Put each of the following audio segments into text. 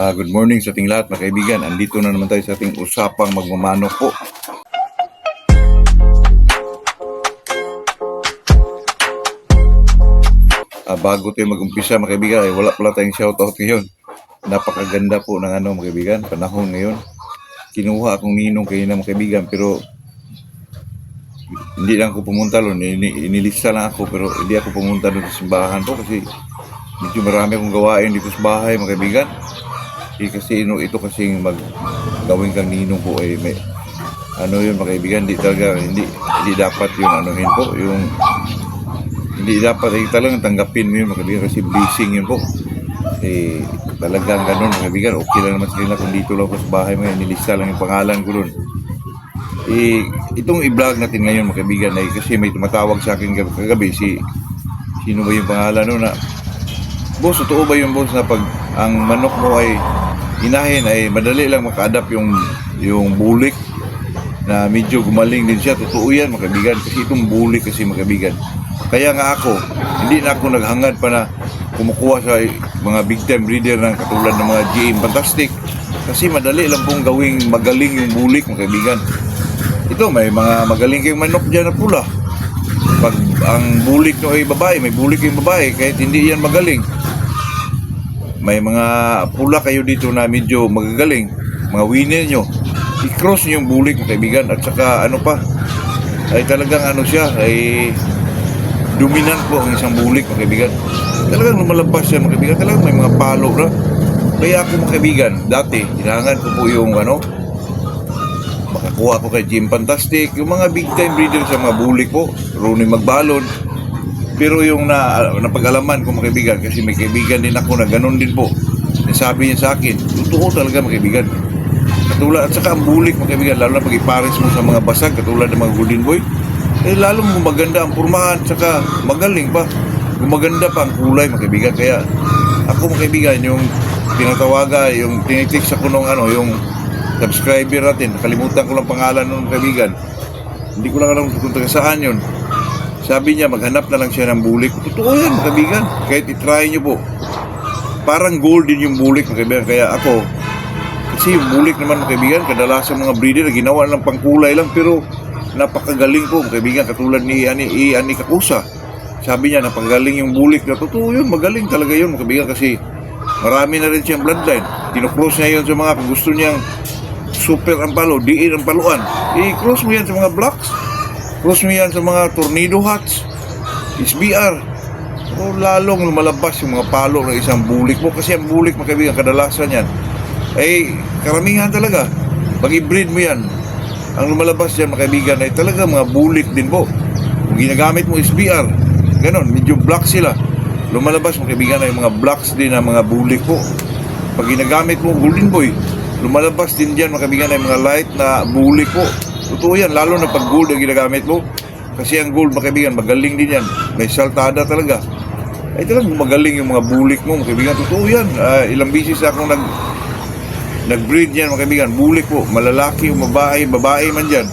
Good morning sa ating lahat mga kaibigan. Andito na naman tayo sa ating usapang magmamanok po. Bago tayo mag-umpisa mga kaibigan, ay wala pala tayong shoutout ngayon. Napakaganda po ng mga kaibigan, panahon ngayon. Kinuha akong ninong kayo na mga kaibigan, pero hindi lang ako pumunta doon. Inilista lang ako, pero hindi ako pumunta doon sa simbahan po kasi medyo marami akong gawain dito sa bahay mga kaibigan. Kasi ito kasing gawin kang ninong po ay may yun mga kaibigan, hindi dapat yung anuhin po, yung hindi dapat ay talagang tanggapin mo yun mga kaibigan kasi blessing yun po. Talagang ganun mga kaibigan, okay lang naman sila kung dito lang po sa bahay mga nilista lang yung pangalan ko doon. Itong i-vlog natin ngayon mga kaibigan ay kasi may tumatawag sa akin kagabi sino ba yung pangalan no na boss, totoo ba yung boss na pag ang manok mo ay inahin ay madali lang maka-adapt yung bulik na medyo gumaling din siya? Totoo yan mga kaibigan kasi itong bulik kasi mga kaibigan, kaya nga ako hindi na ako naghangad pa na kumukuha sa mga big time breeder ng katulad ng mga GM Fantastic kasi madali lang pong gawing magaling yung bulik mga kaibigan. Ito may mga magaling kayong manok dyan na pula, pag ang bulik no ay babae, may bulik yung babae kahit hindi yan magaling. May mga pula kayo dito na medyo magagaling, mga winner nyo, i-cross nyo yung bulik mga kaibigan. At saka ay talagang siya ay dominant po ang isang bulik mga kaibigan. Talagang lumalabas siya mga kaibigan, talagang may mga palo na. Kaya ako mga kaibigan, dati hinahangan ko po yung makakuha ko kay Jim Fantastic, yung mga big time breeder sa mga bulik po, Ronnie Magbalon. Pero yung napag-alaman ko mga kaibigan, kasi may kaibigan din ako na ganun din po, nasabi niya sa akin, totoo talaga mga kaibigan. Katulad, at saka ang bulik mga kaibigan, lalo na pag ipares mo sa mga basag, katulad ng mga golden boy, lalo maganda ang purmahan, saka magaling pa, gumaganda pa ang kulay mga kaibigan. Kaya ako mga kaibigan, yung tinatawaga, yung tinitext ako nung yung subscriber natin, nakalimutan ko lang pangalan ng kaibigan, hindi ko lang alam kung taga saan yun. Sabi niya maghanap na lang siya ng bulik. Totoo yan mga kaibigan, kahit itry nyo po, parang gold din yung bulik mga kaibigan. Kaya ako, kasi yung bulik naman mga kaibigan, kadalasan mga breeder na ginawa lang pangkulay lang, pero napakagaling po mga kaibigan. Katulad ni Ani Kakusa, sabi niya napakagaling yung bulik na. Totoo yun, magaling talaga yun mga kaibigan kasi marami na rin siyang bloodline. Tinocross niya yun sa mga, kung gusto niyang super ampalo, diin ampaluan, i-cross mo yan sa mga blocks, cross mo yan sa mga tornado hats, SBR. Lalong lumalabas yung mga palo ng isang bulik mo. Kasi ang bulik mga kaibigan, kadalasan yan ay karamihan talaga pag i-breed mo yan, ang lumalabas yan mga kaibigan ay talaga mga bulik din po. Kung ginagamit mo SBR, ganon, medyo black sila, lumalabas mga kaibigan ay mga blacks din ang mga bulik po. Pag ginagamit mo golden boy, lumalabas din dyan mga kaibigan ay mga light na bulik po. Totoo yan, lalo na pag gold ang ginagamit mo. Kasi ang gold mga kaibigan, magaling din yan, may saltada talaga. Ay talagang magaling yung mga bulik mo mga kaibigan. Totoo yan, ilang bisis akong nag-breed yan mga kaibigan, bulik po, malalaki o babae man dyan.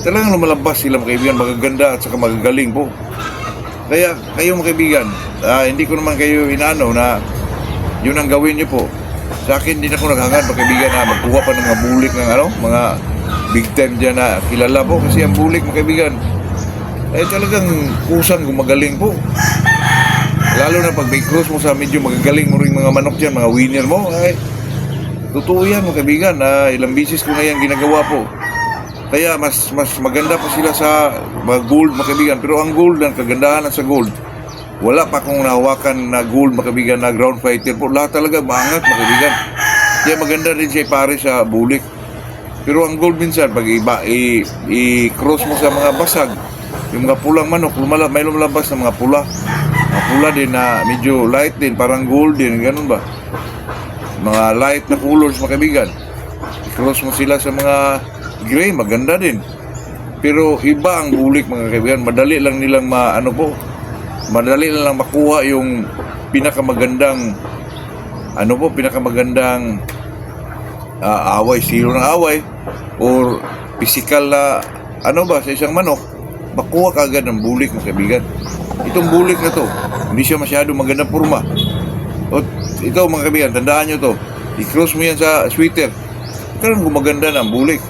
Talagang lumalabas sila mga kaibigan, magaganda at saka magagaling po. Kaya kayo mga kaibigan, hindi ko naman kayo inaano na yun ang gawin niyo po. Sa akin din ako naghangad mga kaibigan na magkuha pa ng mga bulik ng mga big time dyan na kilala po. Kasi ang bulik mga kaibigan ay talagang kusang gumagaling po. Lalo na pag may cross mo sa medyo magagaling mo rin mga manok dyan, mga winner mo, ay totoo yan mga kaibigan. Ilang bisis ko na yan ginagawa po. Kaya mas maganda pa sila sa mga gold mga kaibigan. Pero ang gold, ang kagandahan sa gold, wala pa akong nahawakan na gold mga kaibigan na ground fighter po. Lahat talaga maangat mga kaibigan. Kaya maganda rin siya ipare sa bulik. Pero ang gold minsan, pag i-cross mo sa mga basag, yung mga pulang manok, may lumalabas na mga pula. Mga pula din na medyo light din, parang gold din, ganun ba? Mga light na colors mga kaibigan. I-cross mo sila sa mga gray, maganda din. Pero iba ang bulik mga kaibigan, madali lang nilang madali lang makuha yung pinakamagandang away, zero ng away or physical na sa isang manok, makuha ka agad ng bulik mga kaibigan. Itong bulik na to, hindi siya masyado magandang purma. O ito mga kaibigan, tandaan nyo to, I-cross mo yan sa sweater. Karon gumaganda na ang bulik.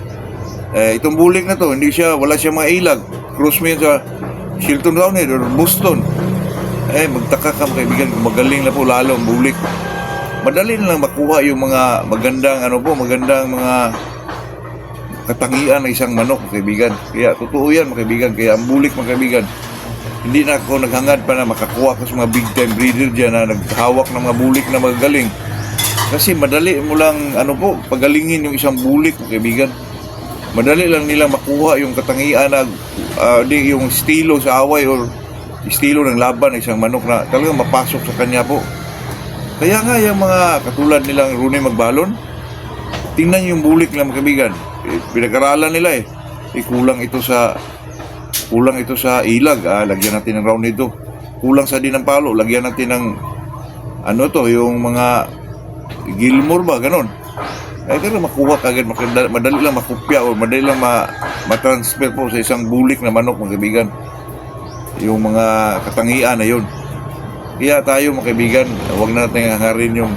Itong bulik na to, wala siya mga ilag. Cross mo yan sa Shilton Townhead or Boston. Magtaka ka kaibigan, magaling na po lalo ang bulik. Madali na lang makuha yung mga magandang mga katangian ng isang manok, kaibigan. Kaya totoo yan, mga kaibigan. Kaya ang bulik, mga kaibigan, hindi na ako naghangad pa na makakuha ko sa mga big time breeder dyan na naghawak ng mga bulik na magagaling. Kasi madali mo lang pagalingin yung isang bulik, mga kaibigan. Madali lang nilang makuha yung katangian na yung estilo sa away or estilo ng laban ng isang manok na talagang mapasok sa kanya po. Kaya nga yung mga katulad nilang Rooney Magbalon, tingnan yung bulik ng mga kaibigan. Pinag-aralan nila kulang ito sa ilag, lagyan natin ng round nito. Kulang sa dinampalo, lagyan natin ng yung mga Gilmore ba, ganon. Pero makuha kagad, madali lang makopya o madali lang matransfer po sa isang bulik na manok, mga kaibigan, yung mga katangian na yun. Kaya tayo, mga kaibigan, huwag na natin hangarin yung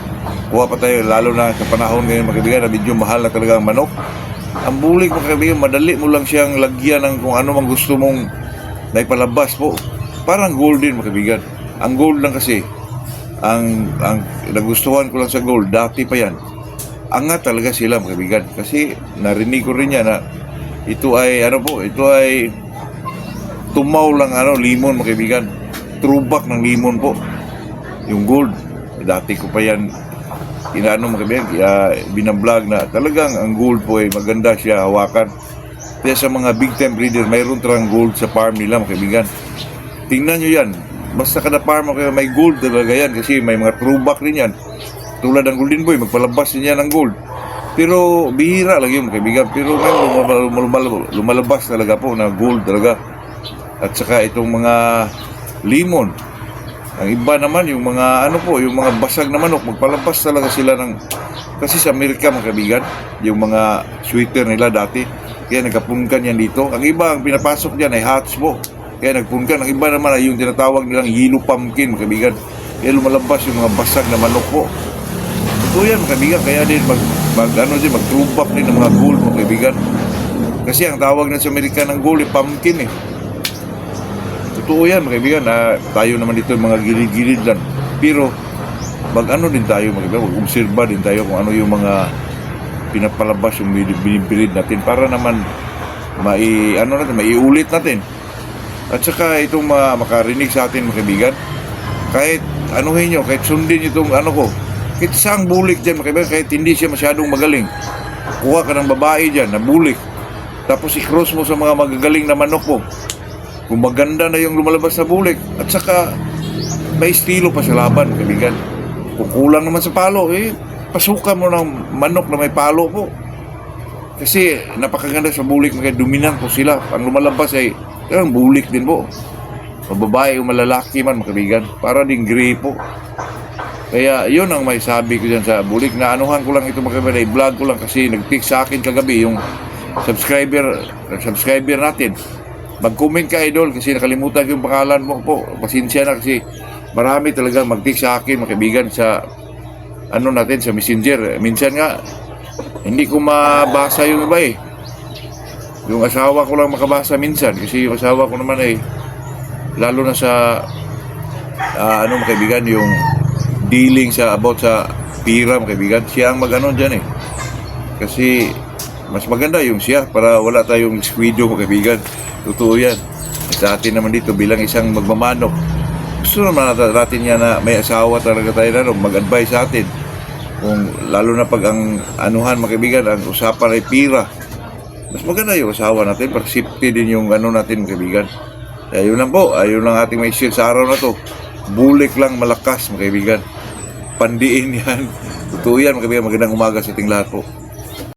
kuha pa tayo, lalo na sa panahon ngayon, mga kaibigan, na medyo mahal na talaga ang manok. Ang bulik, mga kaibigan, madali mo lang siyang lagyan ng kung ano mang gusto mong naipalabas po. Parang golden, mga kaibigan. Ang gold lang kasi, ang nagustuhan ko lang sa gold, dati pa yan, angat talaga sila, mga kaibigan. Kasi narinig ko rin yan na ito ay tumaw lang limon, mga kaibigan. Throwback ng limon po. Yung gold. Dati ko pa yan mga kaibigan, binablog na talagang ang gold po maganda siya hawakan. Kaya sa mga big time breeder, mayroon talagang gold sa farm nila, mga kaibigan. Tingnan nyo yan. Basta kada farm may gold talaga yan kasi may mga throwback rin yan. Tulad ng Golden Boy, magpalabas din yan ng gold. Pero bihira lang yun, mga kaibigan. Pero lumalabas talaga po na gold talaga. At saka itong mga limon. Ang iba naman yung mga yung mga basag na manok, magpalabas talaga sila kasi sa Amerika, mga kaibigan, yung mga sweater nila dati, kaya nagkapunkan yan dito. Ang iba ang pinapasok diyan ay hats po, kaya nagpunkan. Ang iba naman ay yung tinatawag nilang yellow pumpkin, mga kaibigan, kaya lumalabas yung mga basag na manok po. Ito yan, mga kaibigan, kaya din mag-throwback din ng mga gold, mga kaibigan. Kasi ang tawag na sa Amerika ng gold ay pumpkin Totoo yan, mga kaibigan, tayo naman dito mga gilid-gilid lang. Pero din tayo, mga kaibigan, mag-obserba din tayo kung ano yung mga pinapalabas, yung binibilid natin para naman maiulit natin. At saka itong makarinig sa atin, mga kaibigan, kahit kahit sundin itong kahit saang bulik dyan, mga kaibigan, kahit hindi siya masyadong magaling, kuha ka ng babae dyan na bulik, tapos i-cross mo sa mga magagaling na manok mo. Kung maganda na yung lumalabas na bulik, at saka may estilo pa sa laban, kaibigan. Kung kulang naman sa palo, pasukan mo ng manok na may palo po. Kasi napakaganda sa bulik, mga dominant po sila. Ang lumalabas ay bulik din po. Mababae o malalaki man, mga kaibigan. Para ding gray po. Kaya yun ang may sabi ko dyan sa bulik. Na anuhan ko lang ito, mga kaibigan. I-vlog ko lang kasi nag-text sa akin kagabi yung subscriber natin. Mag-comment ka, idol, kasi nakalimutan ko yung pangalan mo po. Pasensya na kasi marami talaga mag-text sa akin, mga kaibigan, sa natin, sa messenger. Minsan nga, hindi ko mabasa yung iba Yung asawa ko lang makabasa minsan kasi yung asawa ko naman lalo na sa mga kaibigan, yung dealing about sa pira, mga kaibigan, siya ang dyan kasi mas maganda yung siya para wala tayong squido, mga kaibigan. Totoo yan. Sa atin naman dito bilang isang magmamanok, gusto naman natin yan na may asawa talaga tayo na mag-advise sa atin. Kung lalo na pag ang mga kaibigan, ang usapan ay pira, mas maganda yung asawa natin para safety din yung natin, mga kaibigan. Kaya yun lang po, ayun lang ating may share sa araw na to. Bulik lang malakas, mga kaibigan. Pandiin yan. Totoo yan, mga kaibigan. Magandang umaga sa ating lahat po.